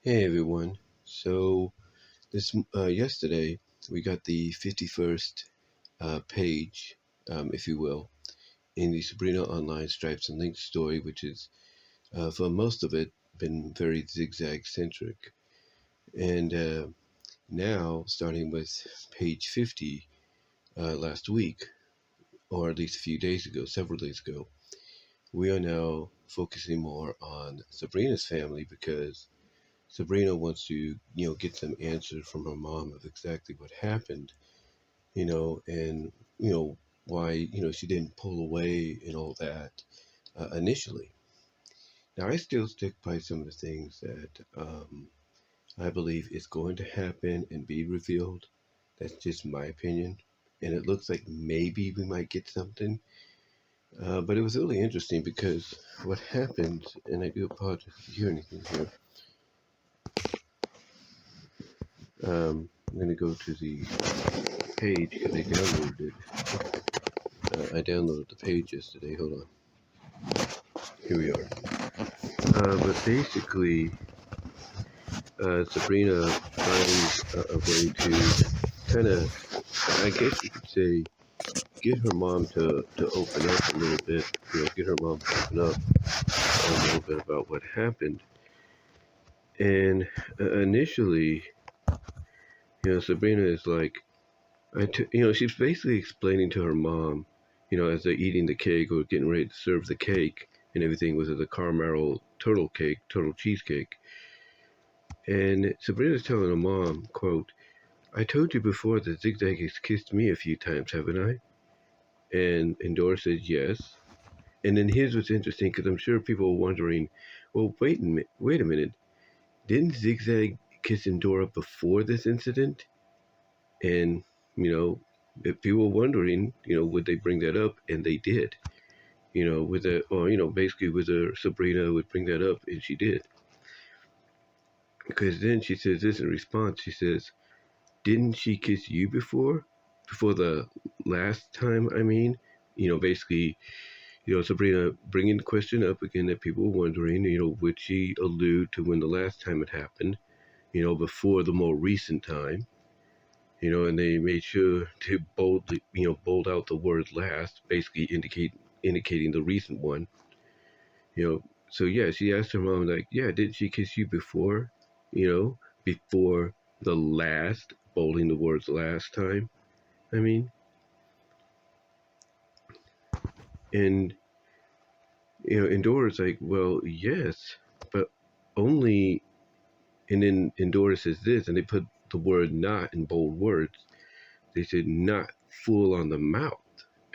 Hey everyone. So this yesterday we got the 51st page, if you will, in the Sabrina Online Stripes and Links story, which is for most of it been very zigzag centric. And now, starting with page 50 last week, or at least a few days ago, several days ago, we are now focusing more on Sabrina's family because Sabrina wants to, get some answers from her mom of exactly what happened, and, why, she didn't pull away and all that initially. Now, I still stick by some of the things that I believe is going to happen and be revealed. That's just my opinion. And it looks like maybe we might get something. But it was really interesting because what happened, and I do apologize if you hear anything here. I'm going to go to the page because I downloaded it. I downloaded the page yesterday. Hold on. Here we are. But basically, Sabrina finds a way to kind of, I guess you could say, get her mom to open up a little bit. Get her mom to open up a little bit about what happened. And initially, Sabrina is like, she's basically explaining to her mom, as they're eating the cake or getting ready to serve the cake and everything was a caramel turtle cheesecake. And Sabrina's telling her mom, quote, I told you before that Zig Zag has kissed me a few times, haven't I? And Endora says yes. And then here's what's interesting, because I'm sure people are wondering, well, wait a minute. Didn't Zig Zag kiss Endora before this incident? And, if people were wondering, would they bring that up? And they did. Basically whether Sabrina would bring that up, and she did. Because then she says this in response. She says, didn't she kiss you before? Before the last time, I mean? Basically, Sabrina bringing the question up again that people were wondering, would she allude to when the last time it happened, before the more recent time? And they made sure to bold out the word last, basically indicating the recent one. So yeah, she asked her mom, like, yeah, did she kiss you before? Before the last, bolding the words last time. I mean, and Endora's like, well, yes, but only. And then Endora says this, and they put the word "not" in bold words. They said "not full on the mouth,"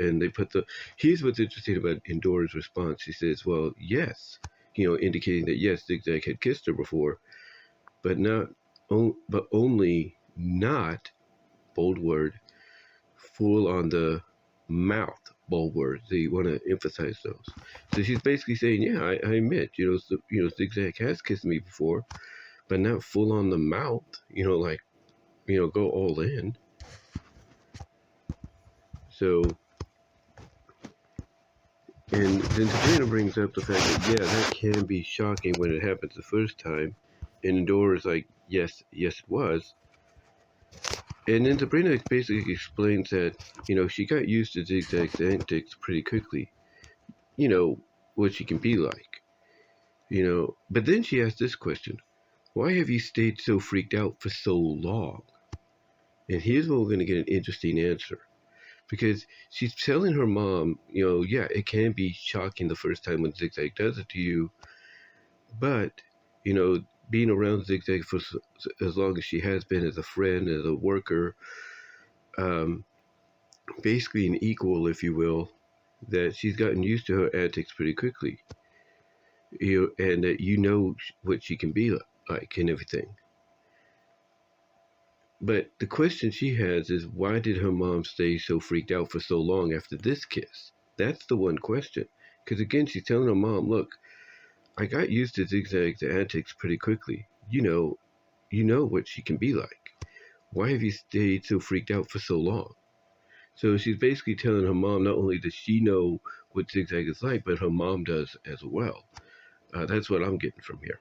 and they put the. Here's what's interesting about Endora's response. She says, well, yes, indicating that yes, Zig Zag had kissed her before, but but only not, bold word, full on the mouth, bold words. They want to emphasize those. So she's basically saying, yeah, I admit, Zig Zag has kissed me before, but not full on the mouth, like, go all in. So, and then Sabrina brings up the fact that, yeah, that can be shocking when it happens the first time. And Dora's like, yes, it was. And then Sabrina basically explains that, she got used to Zig Zag's antics pretty quickly, what she can be like, But then she asked this question, why have you stayed so freaked out for so long? And here's where we're going to get an interesting answer. Because she's telling her mom, yeah, it can be shocking the first time when Zig Zag does it to you, but, being around Zig Zag for as long as she has been as a friend, as a worker, um, basically an equal, if you will, that she's gotten used to her antics pretty quickly, and that what she can be like and everything. But the question she has is, why did her mom stay so freaked out for so long after this kiss? That's the one question. Because again, she's telling her mom, look, I got used to Zig Zag's antics pretty quickly. You know what she can be like. Why have you stayed so freaked out for so long? So she's basically telling her mom not only does she know what Zig Zag is like, but her mom does as well. That's what I'm getting from here.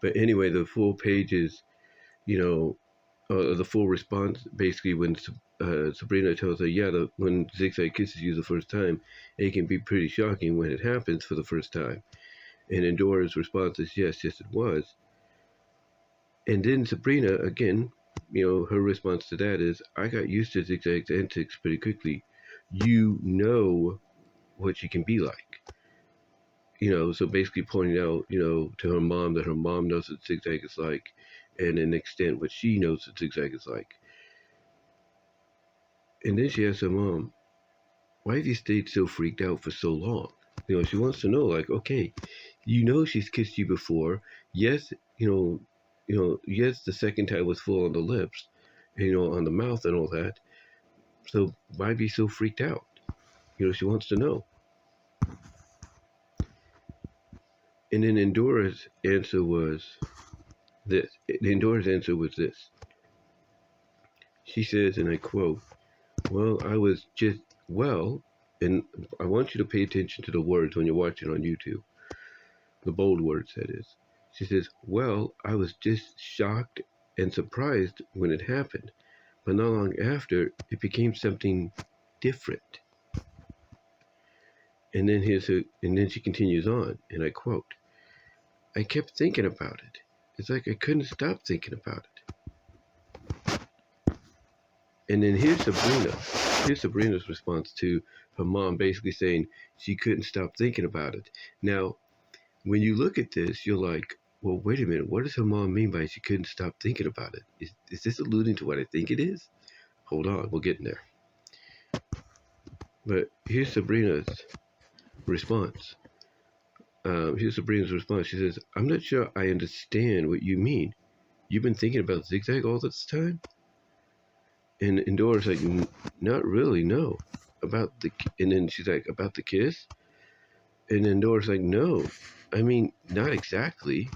But anyway, the full page is, you know, the full response basically when Sabrina tells her, yeah, when Zig Zag kisses you the first time, it can be pretty shocking when it happens for the first time. And Endora's response is, yes, yes, it was. And then Sabrina, again, her response to that is, I got used to Zig Zag's antics pretty quickly. You know what she can be like. So basically pointing out, to her mom that her mom knows what Zig Zag is like, and an extent what she knows what Zig Zag is like. And then she asks her mom, why have you stayed so freaked out for so long? She wants to know, like, okay, she's kissed you before. Yes, yes, the second time was full on the lips, on the mouth and all that. So why be so freaked out? She wants to know. And then Endora's answer was this. Endora's answer was this. She says, and I quote, well, I was just, well, and I want you to pay attention to the words when you're watching on YouTube. The bold words, that is. She says, well, I was just shocked and surprised when it happened, but not long after, it became something different. And then she continues on, and I quote, I kept thinking about it. It's like I couldn't stop thinking about it. And then here's Sabrina. Here's Sabrina's response to her mom basically saying she couldn't stop thinking about it. Now, when you look at this, you're like, well, wait a minute. What does her mom mean by she couldn't stop thinking about it? Is this alluding to what I think it is? Hold on, we'll get in there. But here's Sabrina's response. She says, I'm not sure I understand what you mean. You've been thinking about Zig Zag all this time? And Endora's like, not really, no. And then she's like, about the kiss? And Endora's like, no. I mean, not exactly.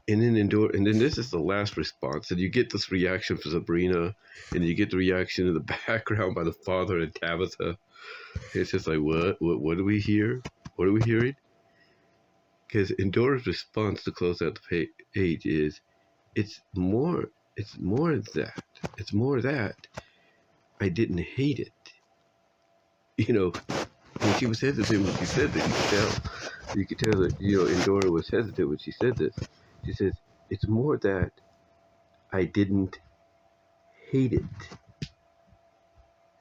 And then this is the last response, and you get this reaction from Sabrina, and you get the reaction in the background by the father and Tabitha. It's just like, what do we hear? What are we hearing? Because Endora's response to close out the page is, it's more that. It's more that I didn't hate it. When she was hesitant when she said that, you could tell that, Endora was hesitant when she said this. She says, it's more that I didn't hate it.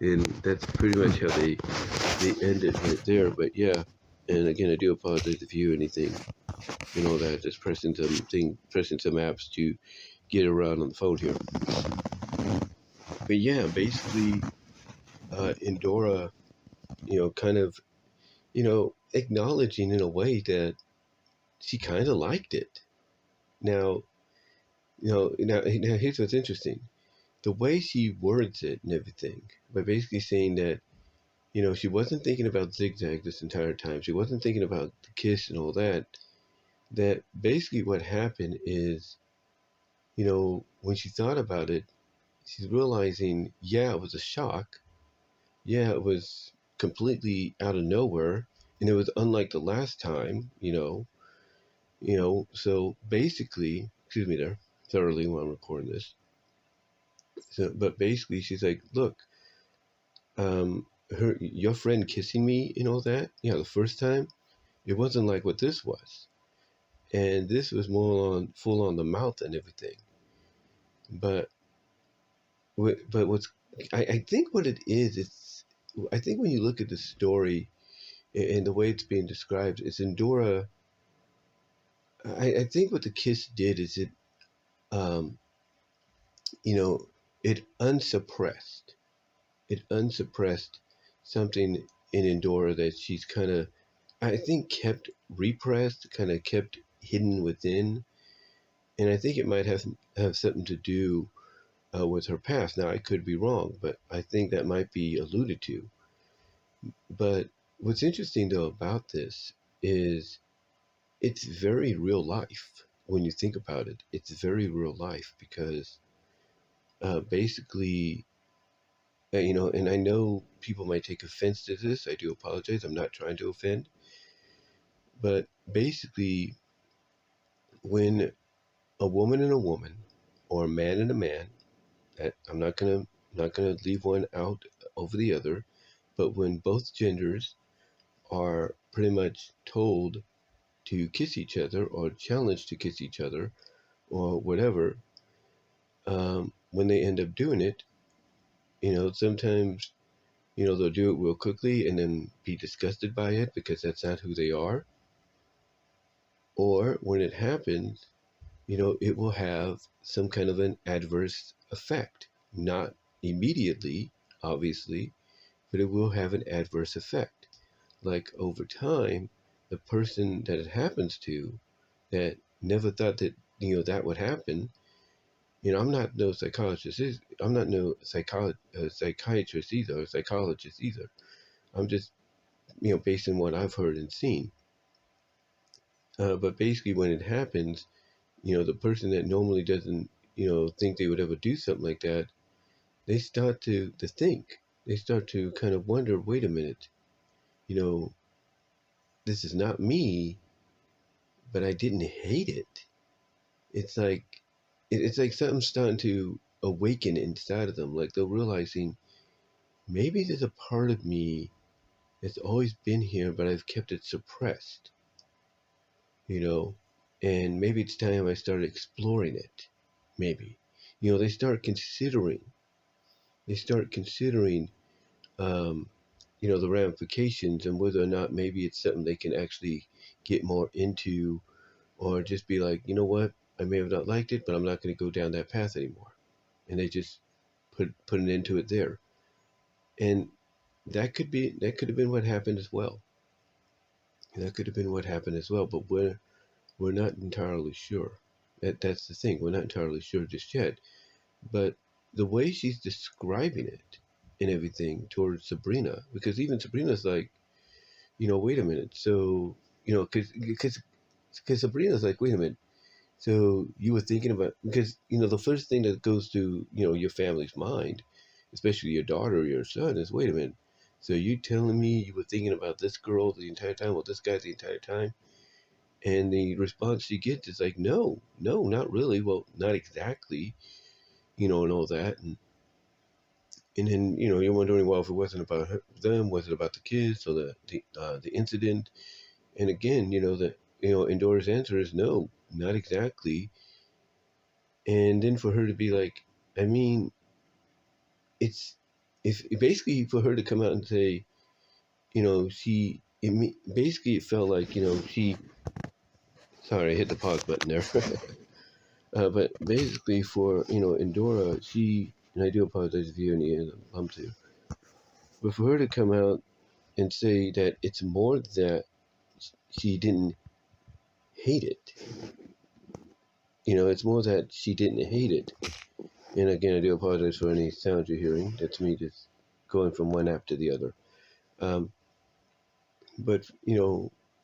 And that's pretty much how they end it right there. But yeah, and again, I do apologize if you hear anything, that just pressing some apps to get around on the phone here. But yeah, basically, Endora, kind of, acknowledging in a way that she kind of liked it. Now, now here's what's interesting. The way she words it and everything, by basically saying that, she wasn't thinking about Zig Zag this entire time. She wasn't thinking about the kiss and all that. That basically what happened is, when she thought about it, she's realizing, yeah, it was a shock. Yeah, it was completely out of nowhere. And it was unlike the last time, so basically, excuse me there, thoroughly while I'm recording this. So, but basically, she's like, look, your friend kissing me and all that, the first time, it wasn't like what this was. And this was more on full on the mouth and everything. But what's I think what it is, I think when you look at the story and the way it's being described, it's Endora. I think what the kiss did is um, it unsuppressed. It unsuppressed something in Endora that she's kind of, I think, kept repressed, kind of kept hidden within. And I think it might have something to do with her past. Now, I could be wrong, but I think that might be alluded to. But what's interesting, though, about this is it's very real life. When you think about it, it's very real life because basically, and I know people might take offense to this. I do apologize. I'm not trying to offend. But basically, when a woman and a woman, or a man and a man, that I'm not gonna leave one out over the other, but when both genders are pretty much told to kiss each other or challenged to kiss each other or whatever, when they end up doing it, sometimes they'll do it real quickly and then be disgusted by it because that's not who they are. Or when it happens, it will have some kind of an adverse effect. Not immediately, obviously, but it will have an adverse effect. Like over time, the person that it happens to that never thought that, that would happen. I'm not no psychologist. I'm not no psychiatrist either, or psychologist either. I'm just, based on what I've heard and seen. But basically, when it happens, the person that normally doesn't, think they would ever do something like that, they start to think. They start to kind of wonder, wait a minute, you know, this is not me, but I didn't hate it. It's like, it's like something's starting to awaken inside of them. Like they're realizing maybe there's a part of me that's always been here, but I've kept it suppressed, you know, and maybe it's time I started exploring it. Maybe, they start considering. They start considering um, the ramifications and whether or not maybe it's something they can actually get more into, or just be like, you know what, I may have not liked it, but I'm not going to go down that path anymore. And they just put an end to it there. And that could have been what happened as well. That could have been what happened as well, but we're not entirely sure. That's the thing. We're not entirely sure just yet. But the way she's describing it and everything towards Sabrina, because even Sabrina's like, wait a minute. So, because Sabrina's like, wait a minute. So you were thinking about, because the first thing that goes to your family's mind, especially your daughter or your son, is, wait a minute. So you telling me you were thinking about this girl the entire time, or this guy the entire time? And the response she gets is like, no, no, not really. Well, not exactly, and all that. And then you're wondering, well, if it wasn't about them, was it about the kids or the incident? And again, Endora's answer is no, not exactly. And then for her to be like, I mean, it's if basically for her to come out and say, basically it felt like she. Sorry, I hit the pause button there. But basically for Endora, she, and I do apologize if you hear any bumps here, but for her to come out and say that it's more that she didn't hate it. It's more that she didn't hate it. And again, I do apologize for any sounds you're hearing. That's me just going from one app to the other. Um, but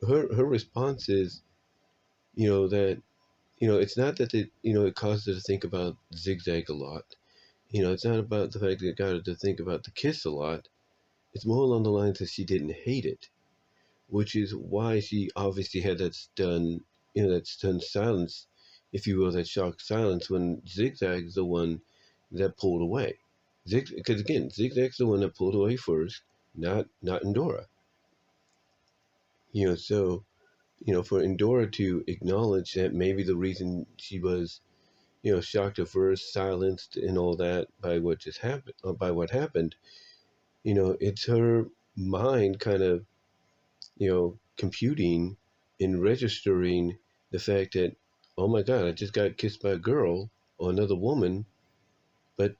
her response is, that it's not that it caused her to think about Zig Zag a lot. It's not about the fact that it got her to think about the kiss a lot. It's more along the lines that she didn't hate it, which is why she obviously had that stunned silence, if you will, that shocked silence when Zigzag's the one that pulled away. Because again, Zigzag's the one that pulled away first, not Endora. So for Endora to acknowledge that maybe the reason she was shocked at first, silenced, and all that by what just happened, or by what happened, it's her mind kind of computing and registering the fact that, oh my God, I just got kissed by a girl or another woman, but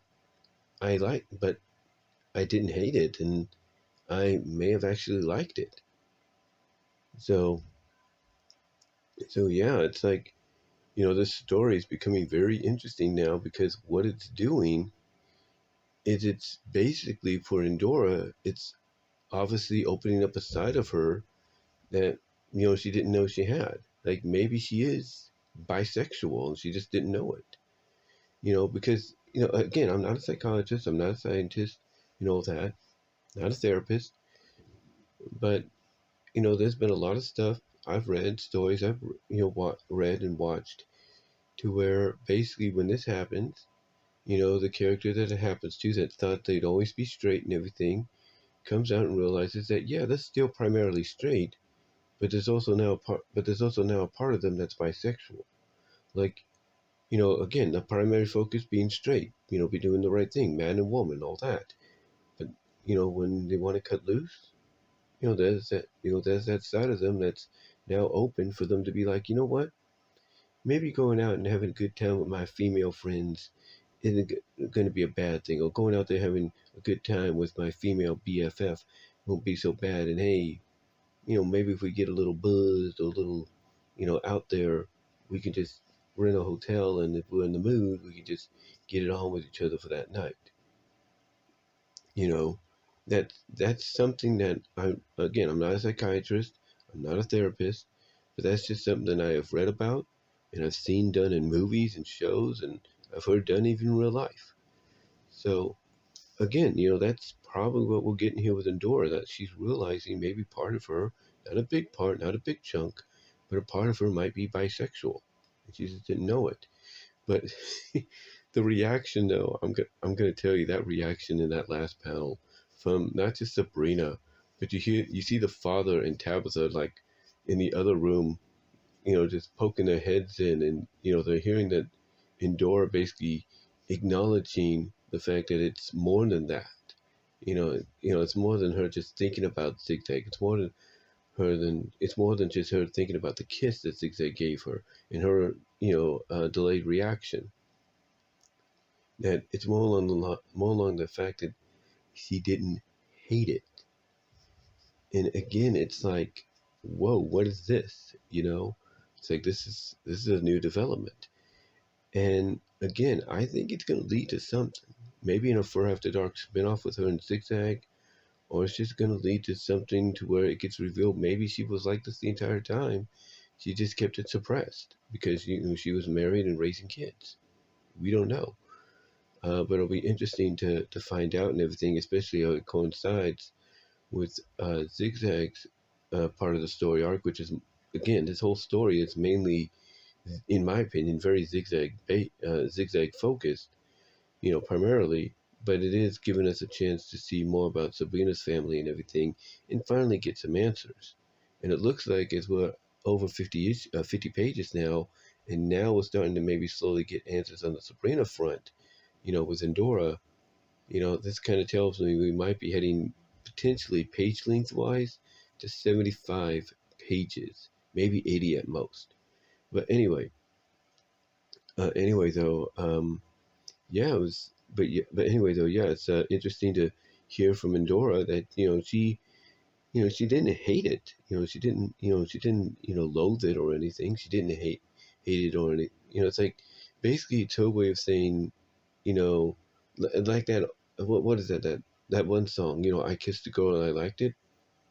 but I didn't hate it, and I may have actually liked it. So, yeah, it's like, this story is becoming very interesting now because what it's doing is it's basically for Endora, it's obviously opening up a side of her that she didn't know she had. Like maybe she is bisexual and she just didn't know it. Because again, I'm not a psychologist, I'm not a scientist, that, not a therapist, but there's been a lot of stuff I've read stories, I've read and watched to where basically when this happens, the character that it happens to that thought they'd always be straight and everything comes out and realizes that yeah, that's still primarily straight, but there's also now a part of them that's bisexual. Like, again, the primary focus being straight, be doing the right thing, man and woman, all that. But when they want to cut loose, there's that side of them that's now open for them to be like, you know what? Maybe going out and having a good time with my female friends isn't going to be a bad thing, or going out there having a good time with my female BFF won't be so bad. And hey, maybe if we get a little buzzed or a little, out there, we can just rent a hotel, and if we're in the mood, we can just get it on with each other for that night. You know, that's something that I'm not a psychiatrist, I'm not a therapist, but that's just something that I have read about and I've seen done in movies and shows, and I've heard done even in real life. So again, that's probably what we're getting here with Endora, that she's realizing maybe part of her, not a big part, not a big chunk, but a part of her might be bisexual. And she just didn't know it. But the reaction, though, I'm going to tell you that reaction in that last panel from not just Sabrina, but you see the father and Tabitha like in the other room, just poking their heads in, and they're hearing that Endora basically acknowledging the fact that it's more than that. It's more than her just thinking about Zig Zag. It's more than just her thinking about the kiss that Zig Zag gave her and her delayed reaction. That it's more along the fact that she didn't hate it. And again, it's like, whoa, what is this? It's like this is a new development. And again, I think it's going to lead to something. Maybe in a Fur After Dark spinoff with her and Zig Zag, or it's just going to lead to something to where it gets revealed. Maybe she was like this the entire time. She just kept it suppressed because she was married and raising kids. We don't know. But it'll be interesting to find out and everything, especially how it coincides with Zig Zag's part of the story arc, which is, again, this whole story is mainly, in my opinion, very zigzag focused, primarily, but it is giving us a chance to see more about Sabrina's family and everything, and finally get some answers. And it looks like as we're over 50 pages now, and now we're starting to maybe slowly get answers on the Sabrina front, with Endora. This kind of tells me we might be heading potentially page length wise to 75 pages, maybe 80 at most. But anyway though, yeah, it was. But anyway though, yeah, it's interesting to hear from Endora that she didn't hate it. She didn't loathe it or anything. She didn't hate it or any. It's like basically it's her way of saying, you know, like that. What is that one song? I kissed a girl and I liked it.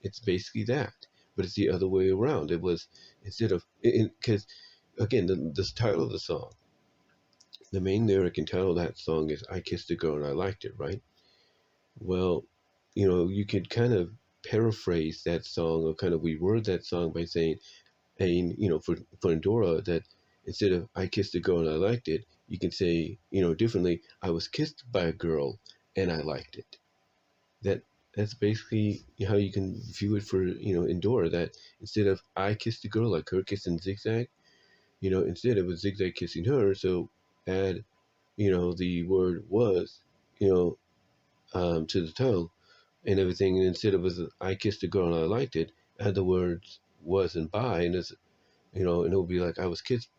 It's basically that, but it's the other way around. It was instead of because again the title of the song, the main lyric and title of that song is "I kissed a girl and I liked it," right? Well, you could kind of paraphrase that song or kind of reword that song by saying, and for Endora, that instead of "I kissed a girl and I liked it," you can say, differently, "I was kissed by a girl and I liked it." That's basically how you can view it for Endora. That instead of "I kissed a girl," like her kissing Zig Zag, instead it was Zig Zag kissing her. So add the word "was," you know to the title and everything. And instead of "I kissed a girl and I liked it," add the words "was" and "by," and it's and it'll be like "I was kissed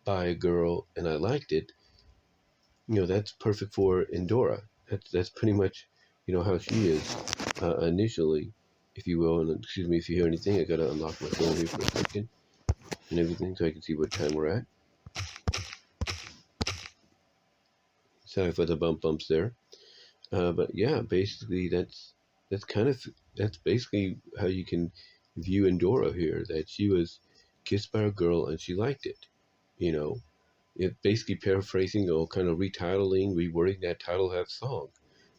by a girl and I liked it." That's perfect for Endora. That's pretty much how she is initially, if you will. And excuse me if you hear anything. I gotta unlock my phone here for a second and everything so I can see what time we're at. Sorry for the bumps there. But yeah, basically that's basically how you can view Endora here. That she was kissed by a girl and she liked it. You know, it basically paraphrasing or kind of retitling, rewording that title of that song.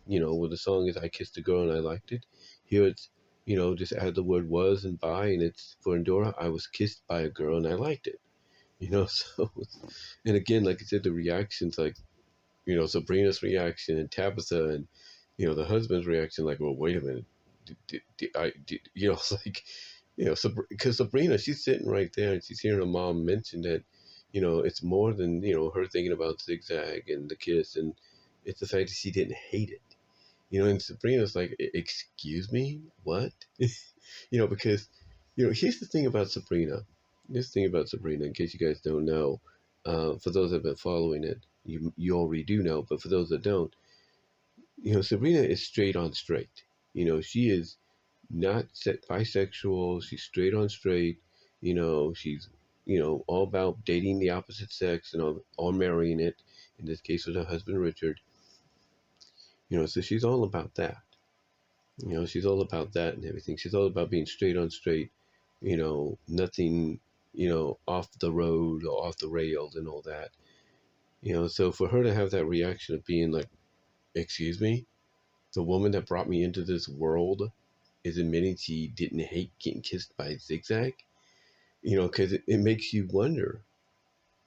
Where the song is "I kissed a girl and I liked it." Here it's just add the word was and by, and it's for Endora. I was kissed by a girl and I liked it. So, and again, like I said, the reactions, like, Sabrina's reaction and Tabitha and, the husband's reaction, like, well, wait a minute. It's like, because Sabrina, she's sitting right there and she's hearing her mom mention that, it's more than, her thinking about Zig Zag and the kiss, and it's the fact that she didn't hate it. And Sabrina's like, excuse me, what? Because, here's the thing about Sabrina. This thing about Sabrina, in case you guys don't know, for those that have been following it, you already do know, but for those that don't, Sabrina is straight on straight. She is not bisexual. She's straight on straight. She's all about dating the opposite sex and all marrying it. In this case, with her husband Richard. So she's all about that. She's all about that and everything. She's all about being straight on straight. Nothing. Off the road or off the rails and all that. So for her to have that reaction of being like, "Excuse me, the woman that brought me into this world is admitting she didn't hate getting kissed by Zig Zag," because it makes you wonder.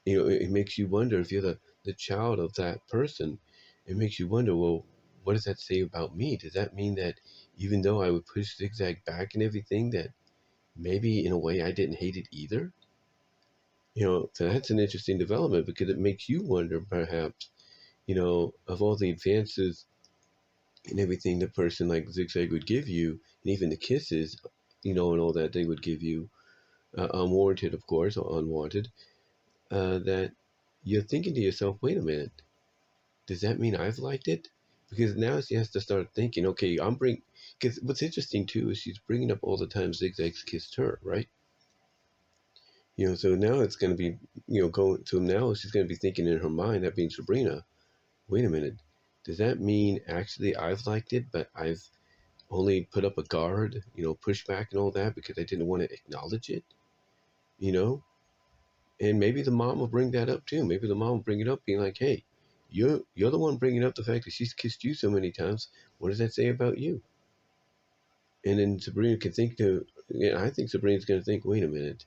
It makes you wonder if you're the child of that person. It makes you wonder, well, what does that say about me? Does that mean that even though I would push Zig Zag back and everything, that maybe in a way I didn't hate it either? So that's an interesting development because it makes you wonder, perhaps, of all the advances and everything the person like Zig Zag would give you, and even the kisses, and all that they would give you, unwarranted, of course, or unwanted, that you're thinking to yourself, wait a minute, does that mean I've liked it? Because now she has to start thinking, okay, because what's interesting too is she's bringing up all the times Zig Zag's kissed her, right? So now it's going to be, going, so now she's going to be thinking in her mind, that being Sabrina, wait a minute, does that mean actually I've liked it, but I've only put up a guard, push back and all that because I didn't want to acknowledge it, you know? And maybe the mom will bring that up too. Maybe the mom will bring it up being like, hey, you're the one bringing up the fact that she's kissed you so many times. What does that say about you? And then Sabrina can think I think Sabrina's going to think, wait a minute,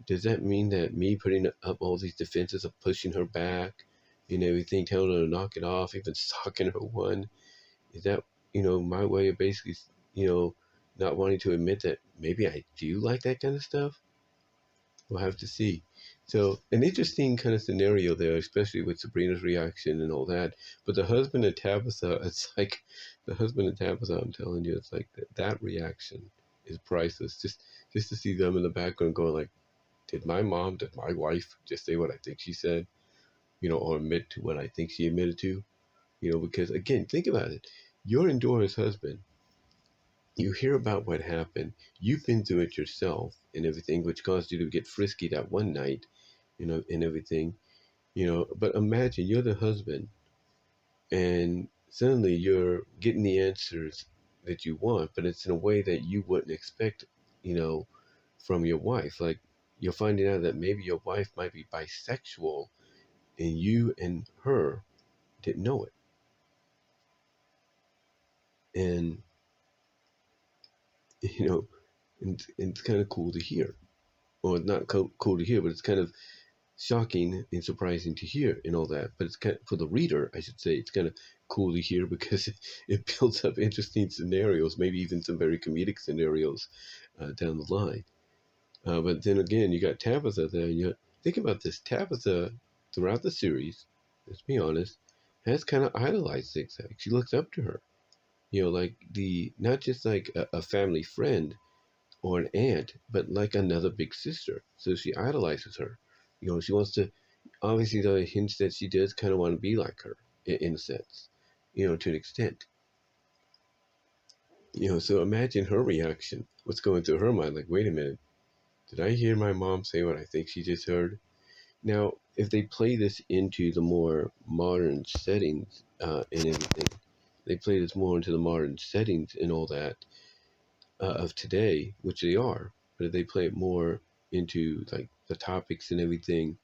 does that mean that me putting up all these defenses of pushing her back and everything, telling her to knock it off, even stalking her one, is that, my way of basically, you know, not wanting to admit that maybe I do like that kind of stuff? We'll have to see. So, an interesting kind of scenario there, especially with Sabrina's reaction and all that. But the husband and Tabitha, it's like the husband and Tabitha, I'm telling you, it's like that reaction is priceless. Just to see them in the background going like, did my wife just say what I think she said? Or admit to what I think she admitted to? Because again, think about it. You're Endora's husband. You hear about what happened. You've been through it yourself and everything, which caused you to get frisky that one night, and everything, But imagine you're the husband and suddenly you're getting the answers that you want, but it's in a way that you wouldn't expect, you know, from your wife. Like you're finding out that maybe your wife might be bisexual and you and her didn't know it. And, you know, and it's kind of cool to hear. Or not cool to hear, but it's kind of shocking and surprising to hear and all that. But it's kind of, for the reader, I should say, it's kind of cool to hear because it builds up interesting scenarios, maybe even some very comedic scenarios down the line. But then again, you got Tabitha there. And you think about this. Tabitha, throughout the series, let's be honest, has kind of idolized Zig Zag. She looks up to her. Like not just like a family friend, or an aunt, but like another big sister. So she idolizes her. She wants to, obviously, there are hints that she does kind of want to be like her in a sense, to an extent. So imagine her reaction. What's going through her mind? Like, wait a minute, did I hear my mom say what I think she just heard? Now, if they play this into the more modern settings and everything, they play this more into the modern settings and all that, of today, which they are, but if they play it more into like the topics and everything,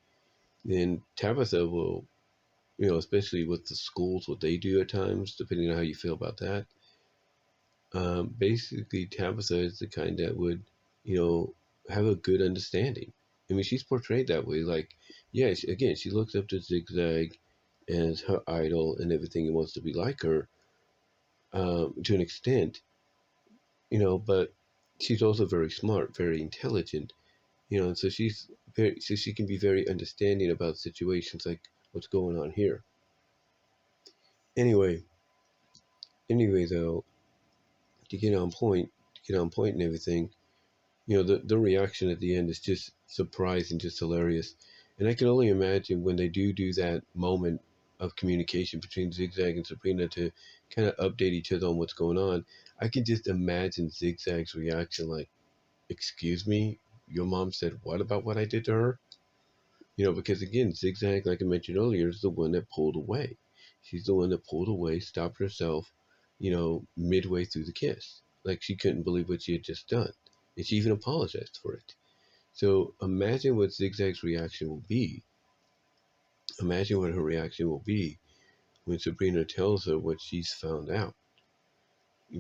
then Tabitha will, especially with the schools, what they do at times, depending on how you feel about that, Basically, Tabitha is the kind that would, you know, have a good understanding. I mean, she's portrayed that way. Like, yeah, again, she looks up to Zig Zag as her idol and everything and wants to be like her to an extent, but she's also very smart, very intelligent, and so so she can be very understanding about situations like what's going on here. Anyway, though, to get on point and everything, the reaction at the end is just surprising, just hilarious. And I can only imagine when they do that moment of communication between Zigzag and Sabrina to kind of update each other on what's going on. I can just imagine Zigzag's reaction like, excuse me, your mom said what about what I did to her? Because again, Zigzag, like I mentioned earlier, is the one that pulled away. She's the one that pulled away, stopped herself, midway through the kiss. Like she couldn't believe what she had just done. And she even apologized for it. So imagine what Zigzag's reaction will be. Imagine what her reaction will be when Sabrina tells her what she's found out.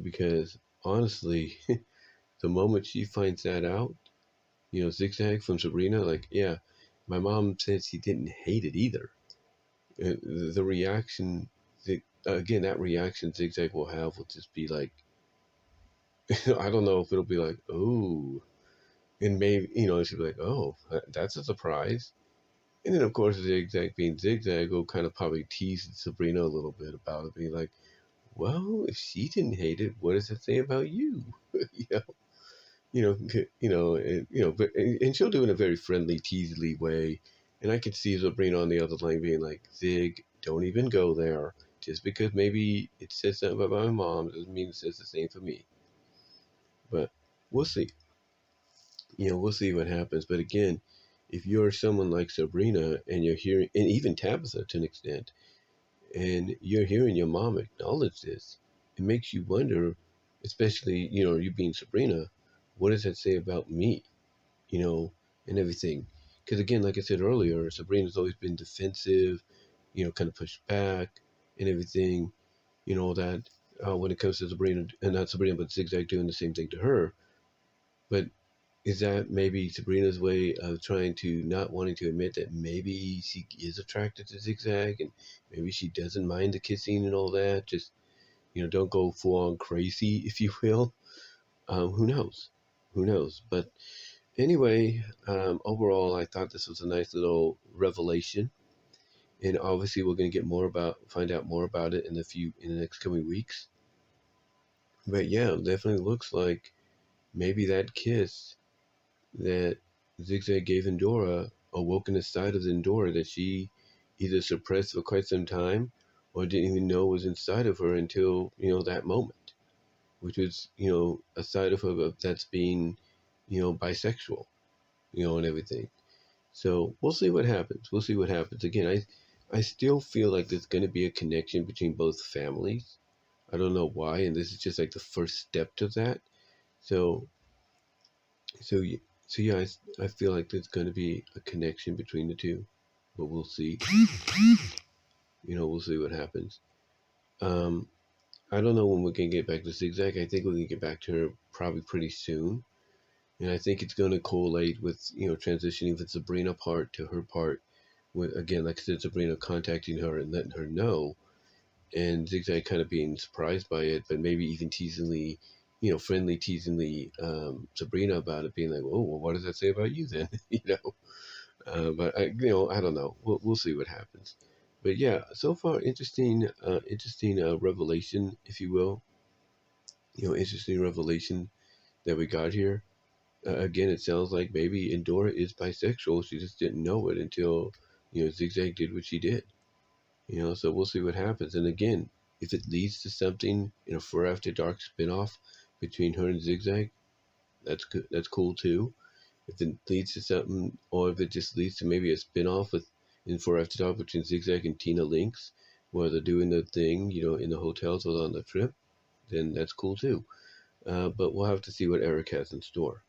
Because honestly, the moment she finds that out, Zigzag from Sabrina, like, yeah, my mom said she didn't hate it either. The reaction, again, that reaction Zigzag will have will just be like, I don't know if it'll be like, oh, and maybe, she'll be like, oh, that's a surprise. And then, of course, Zigzag being Zigzag will kind of probably tease Sabrina a little bit about it, being like, well, if she didn't hate it, what does it say about you? you know, and she'll do it in a very friendly, teasily way. And I could see Sabrina on the other line being like, Zig, don't even go there. Just because maybe it says something about my mom doesn't mean it says the same for me. But we'll see. We'll see what happens. But again, if you're someone like Sabrina and you're hearing, and even Tabitha to an extent, and you're hearing your mom acknowledge this, it makes you wonder, especially, you being Sabrina, what does that say about me? you know, and everything. Because again, like I said earlier, Sabrina's always been defensive, kind of pushed back and everything, that when it comes to Sabrina, and not Sabrina, but Zigzag doing the same thing to her. But is that maybe Sabrina's way of trying to not wanting to admit that maybe she is attracted to Zigzag and maybe she doesn't mind the kissing and all that? Just, don't go full on crazy, if you will. Who knows? Who knows? But anyway, overall, I thought this was a nice little revelation, and obviously, we're going to find out more about it in the next coming weeks. But yeah, it definitely looks like maybe that kiss that Zigzag gave Endora awoken a side of Endora that she either suppressed for quite some time or didn't even know was inside of her until that moment, which was a side of her that's being bisexual, and everything. So we'll see what happens. We'll see what happens. Again, I still feel like there's going to be a connection between both families. I don't know why, and this is just like the first step to that. So, so, so yeah, I feel like there's going to be a connection between the two, but we'll see. We'll see what happens. Um, I don't know when we can get back to Zigzag. I think we can get back to her probably pretty soon, and I think it's going to correlate with transitioning from Sabrina part to her part with, again, like I said, Sabrina contacting her and letting her know, and Zigzag kind of being surprised by it, but maybe even teasingly, friendly, teasingly Sabrina about it, being like, "Oh, well, what does that say about you then?" But I don't know. We'll see what happens. But yeah, so far, interesting revelation, if you will. Interesting revelation that we got here. Again, it sounds like maybe Endora is bisexual. She just didn't know it until Zigzag did what she did. So we'll see what happens. And again, if it leads to something in a Forever After Dark spinoff between her and Zigzag, that's good. That's cool too. If it leads to something, or if it just leads to maybe a spinoff with in Forever After Dark between Zigzag and Tina Lynx, where they're doing the thing, in the hotels or on the trip, then that's cool too. But we'll have to see what Eric has in store.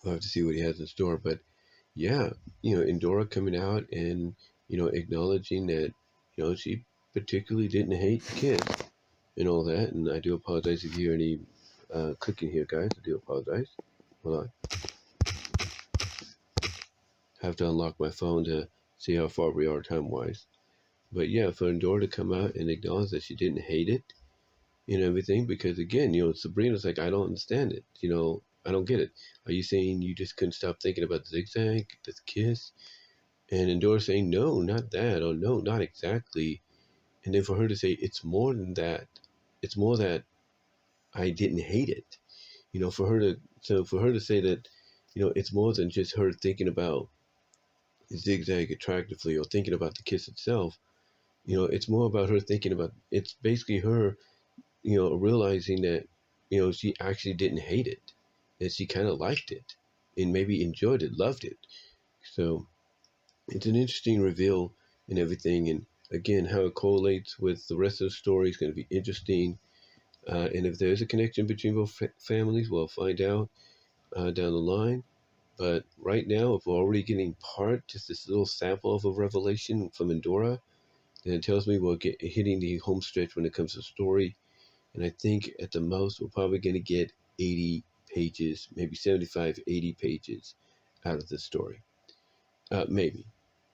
We'll have to see what he has in store. But yeah, Endora coming out and acknowledging that she particularly didn't hate the kids, and all that. And I do apologize if you hear any clicking here, guys. I do apologize. Hold on. Have to unlock my phone to see how far we are time-wise. But yeah, for Endora to come out and acknowledge that she didn't hate it and everything, because again, Sabrina's like, I don't understand it. I don't get it. Are you saying you just couldn't stop thinking about the zigzag, the kiss? And Endora saying, no, not that, or no, not exactly. And then for her to say, it's more than that. It's more that I didn't hate it. For her to say that, it's more than just her thinking about zigzag attractively or thinking about the kiss itself. It's more about her thinking about, it's basically her, realizing that, she actually didn't hate it, that she kind of liked it and maybe enjoyed it, loved it. So it's an interesting reveal and everything. And again, how it correlates with the rest of the story is going to be interesting. And if there's a connection between both families, we'll find out down the line. But right now, if we're already getting just this little sample of a revelation from Endora, then it tells me we'll get hitting the home stretch when it comes to story. And I think at the most, we're probably going to get 80 pages, maybe 75, 80 pages out of this story. Maybe.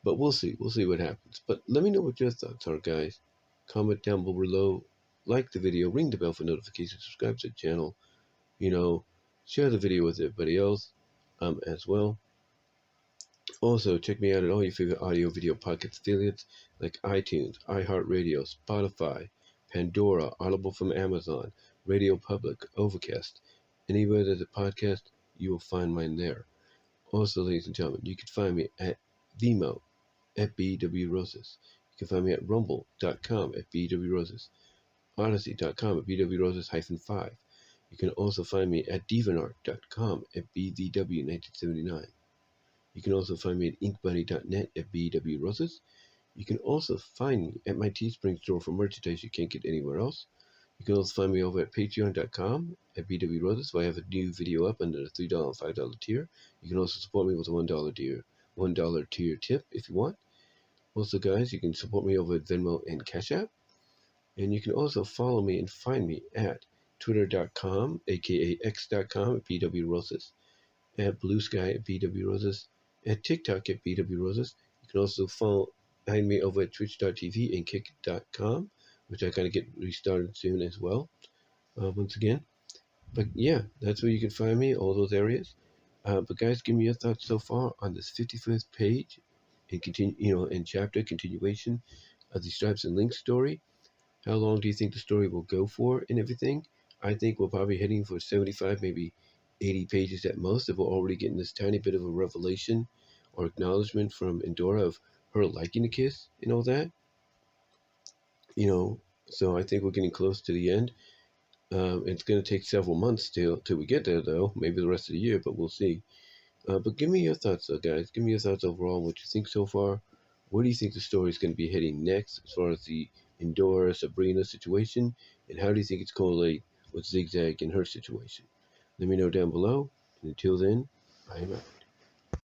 But we'll see. We'll see what happens. But let me know what your thoughts are, guys. Comment down below. Like the video. Ring the bell for notifications. Subscribe to the channel. Share the video with everybody else as well. Also, check me out at all your favorite audio video podcast affiliates like iTunes, iHeartRadio, Spotify, Pandora, Audible from Amazon, Radio Public, Overcast. Anywhere there's a podcast, you will find mine there. Also, ladies and gentlemen, you can find me at Vimeo at BW Roses. You can find me at rumble.com at BW Roses, odyssey.com at BW Roses-5. You can also find me at divanart.com at BVW1979. You can also find me at inkbuddy.net at BW Roses. You can also find me at my Teespring store for merchandise you can't get anywhere else. You can also find me over at patreon.com at BW Roses, where I have a new video up under the $3 and $5 tier. You can also support me with a $1 tier tip if you want. Also, guys, you can support me over at Venmo and Cash App. And you can also follow me and find me at twitter.com, aka x.com at BW Roses, at Blue Sky at BW Roses, at TikTok at BW Roses. You can also find me over at twitch.tv and kick.com, which I kind of get restarted soon as well, once again. But yeah, that's where you can find me, all those areas. But guys, give me your thoughts so far on this 51st page and and chapter continuation of the Stripes and Links story. How long do you think the story will go for and everything? I think we're probably heading for 75, maybe 80 pages at most, if we're already getting this tiny bit of a revelation or acknowledgement from Endora of her liking the kiss and all that. So I think we're getting close to the end. It's going to take several months till we get there, though. Maybe the rest of the year, but we'll see. But give me your thoughts, though, guys. Give me your thoughts overall on what you think so far. Where do you think the story is going to be heading next as far as the Endora Sabrina situation? And how do you think it's correlate with Zig Zag and her situation? Let me know down below. And until then, I am out.